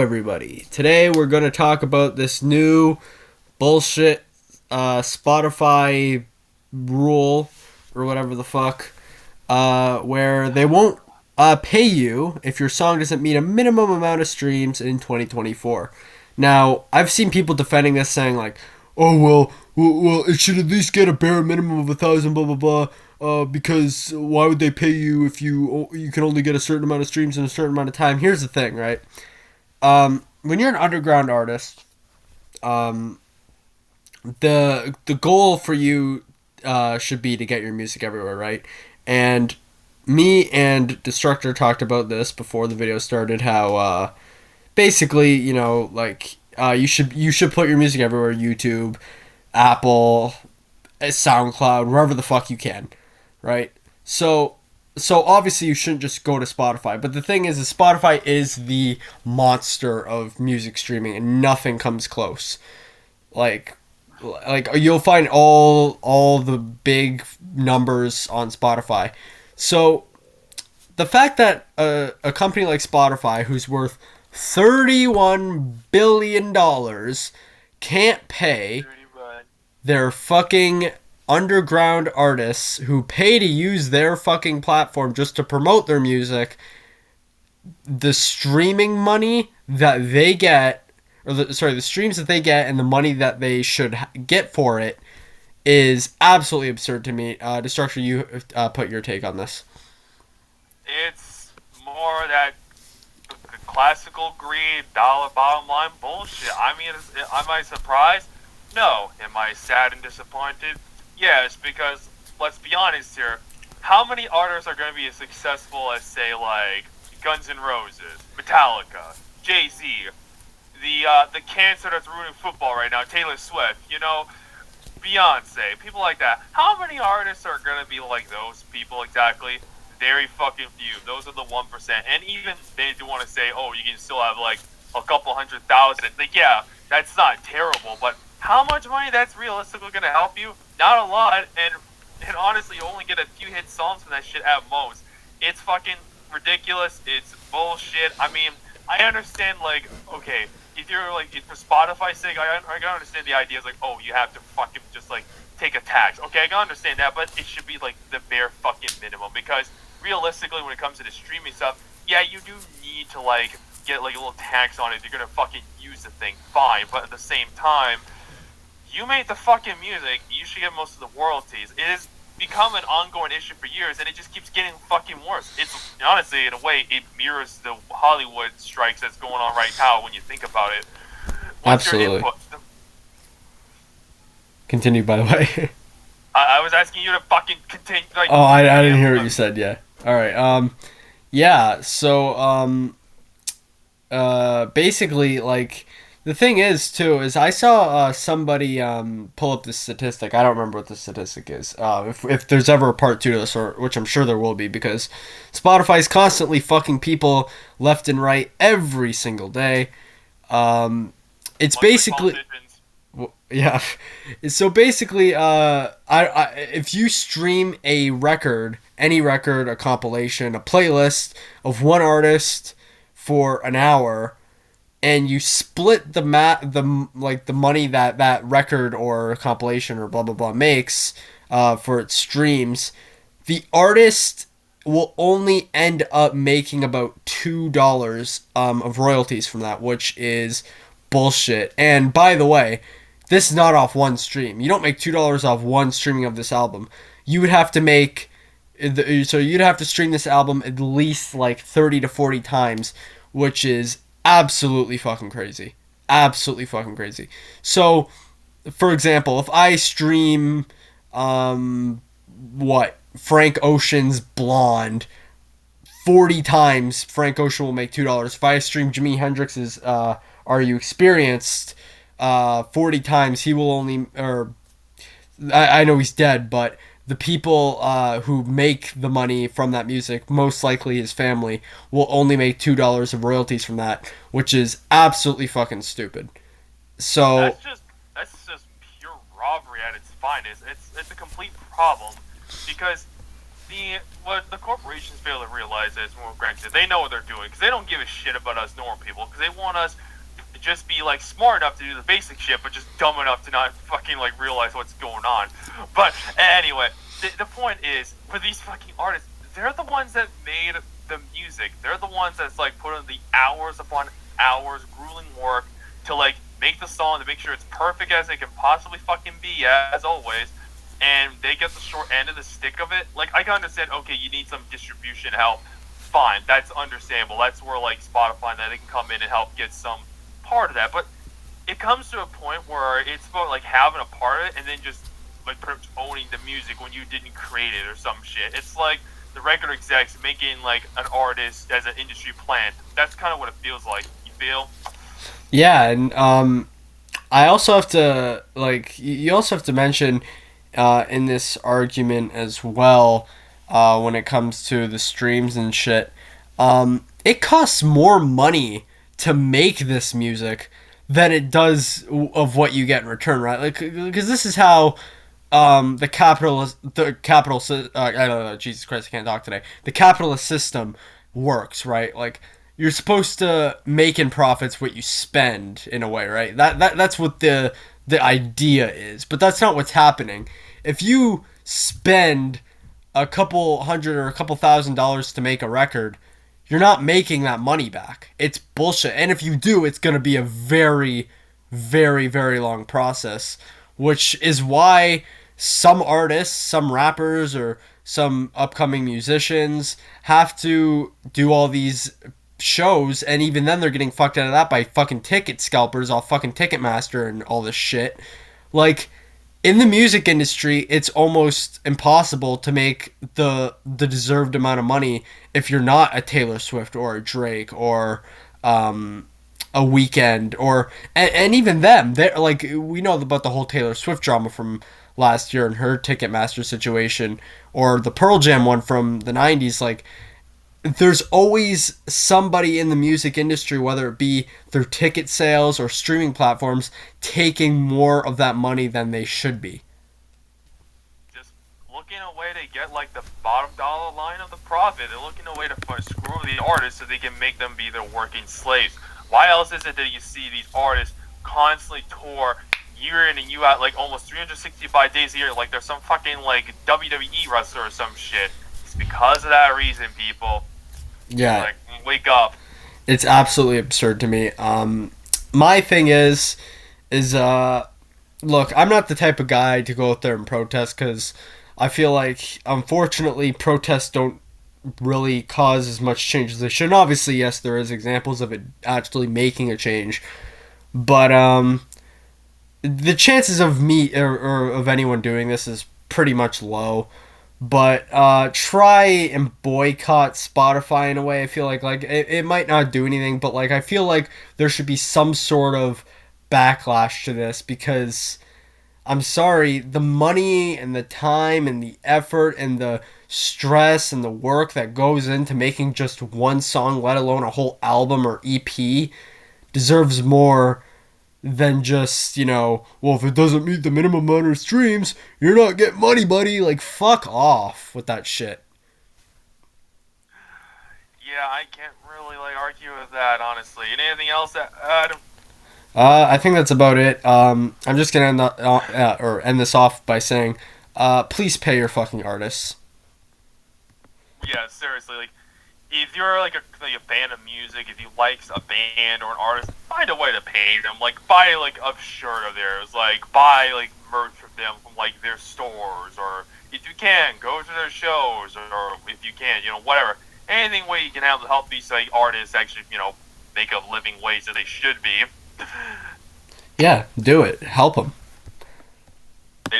everybody. Today we're going to talk about this new bullshit Spotify rule or whatever the fuck, where they won't pay you if your song doesn't meet a minimum amount of streams in 2024. Now, I've seen people defending this, saying like, "Oh well, it should at least get a bare minimum of 1,000, blah blah blah." Because why would they pay you if you can only get a certain amount of streams in a certain amount of time? Here's the thing, right? When you're an underground artist, the goal for you should be to get your music everywhere, right? And me and Destructor talked about this before the video started. How basically, you should put your music everywhere: YouTube, Apple, SoundCloud, wherever the fuck you can, right? So obviously you shouldn't just go to Spotify. But the thing is Spotify is the monster of music streaming, and nothing comes close. Like you'll find all the big numbers on Spotify. So the fact that a company like Spotify, who's worth $31 billion, can't pay their fucking underground artists who pay to use their fucking platform just to promote their music, the streaming money that they get, the streams that they get and the money that they should get for it, is absolutely absurd to me. Destructor, you put your take on this. It's more that classical greed, dollar bottom line bullshit. I mean, am I surprised? No. Am I sad and disappointed? Yes, because let's be honest here. How many artists are going to be as successful as, say, like Guns N' Roses, Metallica, Jay-Z, the cancer that's ruining football right now, Taylor Swift, Beyonce, people like that? How many artists are going to be like those people exactly? Very fucking few. Those are the 1%. And even they do want to say, oh, you can still have like a couple 100,000. Like, yeah, that's not terrible, but how much money that's realistically going to help you? Not a lot, and honestly, you only get a few hit songs from that shit at most. It's fucking ridiculous. It's bullshit. I mean, I understand, like, okay, if you're, like, for Spotify's sake, I can understand the idea is, like, oh, you have to fucking just, like, take a tax. Okay, I can understand that, but it should be, like, the bare fucking minimum, because realistically, when it comes to the streaming stuff, yeah, you do need to, like, get, like, a little tax on it if you're gonna fucking use the thing, fine, but at the same time, you made the fucking music, you should get most of the royalties. It has become an ongoing issue for years, and it just keeps getting fucking worse. It's, honestly, in a way, it mirrors the Hollywood strikes that's going on right now when you think about it. What's Absolutely. Your input? Continue, by the way. I was asking you to fucking continue. Like, oh, I didn't hear what you said, yeah. Alright, yeah, so, basically, like, the thing is I saw somebody pull up this statistic. I don't remember what the statistic is. If there's ever a part 2 to this, which I'm sure there will be, because Spotify's constantly fucking people left and right every single day. It's basically, yeah. So basically, if you stream a record, any record, a compilation, a playlist of one artist for an hour, and you split the money that record or compilation or blah blah blah makes for its streams, the artist will only end up making about $2 of royalties from that, which is bullshit. And by the way, this is not off one stream. You don't make $2 off one streaming of this album. You would have to make you'd have to stream this album at least like 30 to 40 times, which is absolutely fucking crazy. Absolutely fucking crazy. So, for example, if I stream, Frank Ocean's Blonde 40 times, Frank Ocean will make $2. If I stream Jimi Hendrix's Are You Experienced 40 times, he will only, I know he's dead, but the people who make the money from that music, most likely his family, will only make $2 of royalties from that, which is absolutely fucking stupid. So that's just pure robbery at its finest. It's a complete problem, because what the corporations fail to realize is, well, granted, they know what they're doing because they don't give a shit about us normal people because they want us to just be like smart enough to do the basic shit, but just dumb enough to not fucking like realize what's going on. But anyway, the point is, for these fucking artists, they're the ones that made the music. They're the ones that's like put in the hours upon hours, grueling work to like make the song, to make sure it's perfect as it can possibly fucking be, as always. And they get the short end of the stick of it. Like, I can understand, okay, you need some distribution help. Fine, that's understandable. That's where, like, Spotify, that they can come in and help get some part of that. But it comes to a point where it's about, like, having a part of it and then just, like, pretty much owning the music when you didn't create it or some shit. It's like the record execs making, like, an artist as an industry plant. That's kind of what it feels like. You feel? Yeah, and I also have to, like, you also have to mention in this argument as well, when it comes to the streams and shit, it costs more money to make this music than it does of what you get in return, right? Like, because this is how I don't know, Jesus Christ, I can't talk today. The capitalist system works, right? Like, you're supposed to make in profits what you spend in a way, right? That's what the idea is, but that's not what's happening. If you spend a couple hundred or a couple $1,000s to make a record, you're not making that money back. It's bullshit. And if you do, it's going to be a very, very, very long process, which is why some artists, some rappers, or some upcoming musicians have to do all these shows, and even then they're getting fucked out of that by fucking ticket scalpers, all fucking Ticketmaster and all this shit. Like, in the music industry, it's almost impossible to make the deserved amount of money if you're not a Taylor Swift or a Drake or a Weeknd, or and even them. They're like, we know about the whole Taylor Swift drama from last year and her Ticketmaster situation, or the Pearl Jam one from the 90s. Like, there's always somebody in the music industry, whether it be their ticket sales or streaming platforms, taking more of that money than they should be. Just looking a way to get like the bottom dollar line of the profit. They're looking a way to screw the artists so they can make them be their working slaves. Why else is it that you see these artists constantly tour year in and year out, like almost 365 days a year, like they're some fucking like WWE wrestler or some shit? It's because of that reason, people. Yeah. Like, wake up. It's absolutely absurd to me. My thing is look, I'm not the type of guy to go out there and protest, because I feel like, unfortunately, protests don't really cause as much change as they should. And obviously, yes, there is examples of it actually making a change, but the chances of me or of anyone doing this is pretty much low. But try and boycott Spotify in a way. I feel like it might not do anything, but like I feel like there should be some sort of backlash to this, because I'm sorry, the money and the time and the effort and the stress and the work that goes into making just one song, let alone a whole album or EP, deserves more than just, well, if it doesn't meet the minimum amount of streams, you're not getting money, buddy. Like, fuck off with that shit. Yeah, I can't really like argue with that, honestly. And anything else, Adam? I think that's about it. I'm just gonna end this off by saying, please pay your fucking artists. Yeah, seriously, like, if you're like a fan of music, if you like a band or an artist, find a way to pay them. Like, buy like a shirt of theirs, like buy like merch of them from like their stores, or if you can, go to their shows, or if you can, whatever. Anything way you can help these like artists actually, make a living wage that they should be. Yeah, do it. Help them.